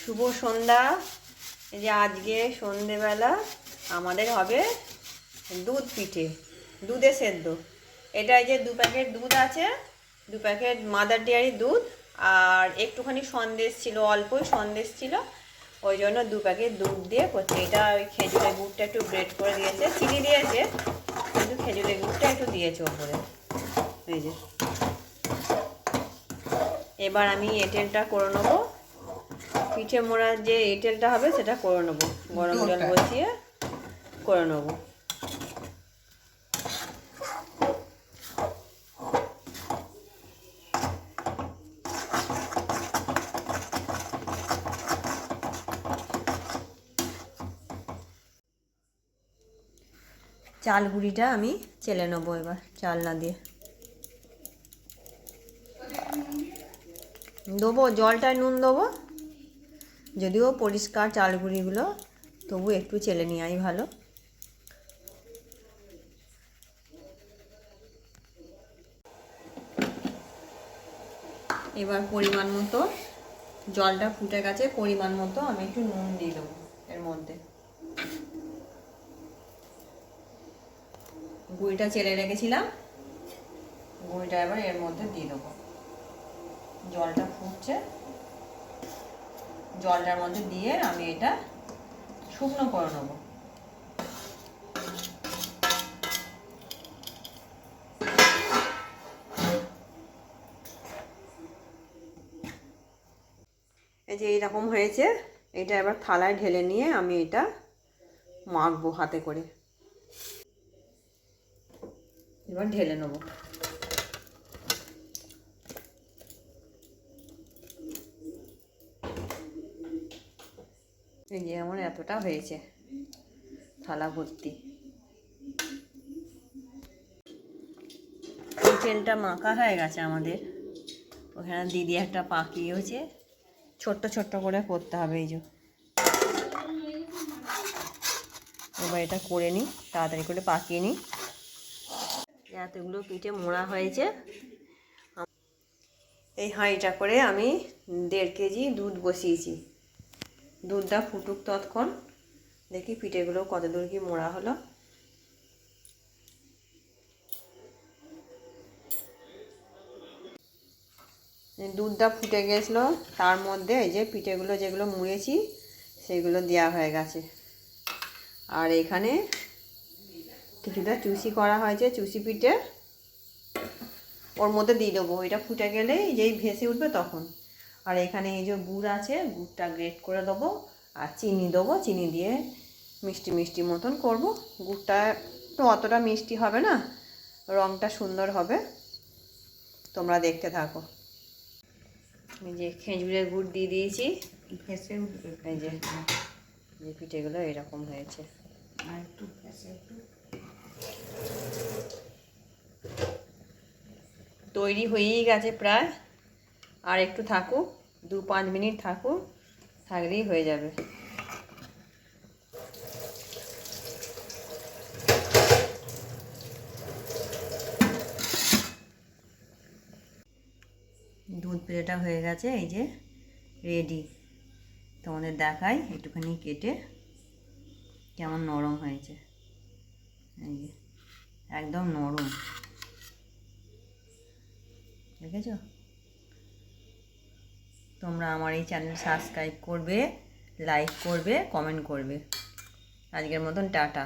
শুভ সন্ধ্যা। এই যে আজকে সন্ধেবেলা আমাদের হবে দুধ পিঠে, দুধে সেদ্ধ। এটা এই যে 2 প্যাকেট দুধ আছে, 2 প্যাকেট মাদার ডেয়ারির দুধ, আর একটুখানি সন্দেশ ছিল, অল্পই সন্দেশ ছিল, ওই জন্য 2 প্যাকেট দুধ দিয়ে করছে। এটা ওই খেজুরের গুড়টা একটু গ্রেট করে দিয়েছে, চিনি দিয়েছে কিন্তু খেজুরের গুড়টা একটু দিয়েছে ওপরে। এই যে এবার আমি এঁটেলটা করে নেবো, পিঠে মোড়ার যে এঁটেলটা হবে সেটা করে নেবো, গরম জল বসিয়ে করে নেবো। চাল গুঁড়িটা আমি চেলে নেবো এবার চালনা দিয়ে। দেবো জলটায় নুন দেবো, যদিও পরিষ্কার চাল গুঁড়িগুলো, তবু একটু চেলে নেওয়াই ভালো। এবার পরিমাণ মতো, জলটা ফুটে গেছে, পরিমাণ মতো আমি একটু নুন দিয়ে দেবো এর মধ্যে। গুঁড়িটা চেলে রেখেছিলাম, গুঁড়িটা এবার এর মধ্যে দিয়ে দেবো। জলটা ফুটছে, জলটার মধ্যে দিয়ে আমি এটা শুকনো করে নেবো। এই যে এইরকম হয়েছে, এটা এবার থালায় ঢেলে নিয়ে আমি এটা মাখবো হাতে করে। এবার ঢেলে নেবো। এই যে আমার এতটা হয়েছে, থালা ভর্তি। এই তেলটা মাখা হয়ে গেছে আমাদের, ওখানে দিদি একটা পাকিয়েছে, ছোট্ট ছোট্ট করে করতে হবে। এই যে এবার এটা করে নিই, তাড়াতাড়ি করে পাকিয়ে নিই। এতগুলো পিঠে মোড়া হয়েছে। এই হাঁড়িটা করে আমি 1.5 কেজি দুধ বসিয়েছি, দুধটা ফুটুক ততক্ষণ, দেখি পিঠেগুলো কত দূর কি মোড়া হলো। দুধটা ফুটে গেছিলো, তার মধ্যে এই যে পিঠেগুলো যেগুলো মুড়েছি সেগুলো দেওয়া হয়ে গেছে। আর এখানে কিছুটা চুষি করা হয়েছে, চুষি পিঠে ওর মধ্যে দিয়ে দেবো। এটা ফুটে গেলে যেই ভেসে উঠবে তখন। আর এখানে এই যে গুড় আছে, গুড়টা গ্রেট করে দেবো, আর চিনি দেবো, চিনি দিয়ে মিষ্টি মিষ্টি মতন করব। গুড়টা তো অতটা মিষ্টি হবে না, রঙটা সুন্দর হবে, তোমরা দেখতে থাকো। এই যে খেজুরের গুড় দিয়ে দিয়েছি, এই যে পিঠেগুলো এরকম হয়েছে। তৈরি হয়েই গেছে প্রায়, আর একটু থাকুক, 2-5 মিনিট থাকুক, থাকলেই হয়ে যাবে। দুধ পিঠেটা হয়ে গেছে, এই যে রেডি। তোমাদের দেখাই একটুখানি কেটে, কেমন নরম হয়েছে। এই যে একদম নরম, দেখেছ? তোমরা আমার এই চ্যানেল সাবস্ক্রাইব করবে, লাইক করবে, কমেন্ট করবে। আজকের মতন টাটা।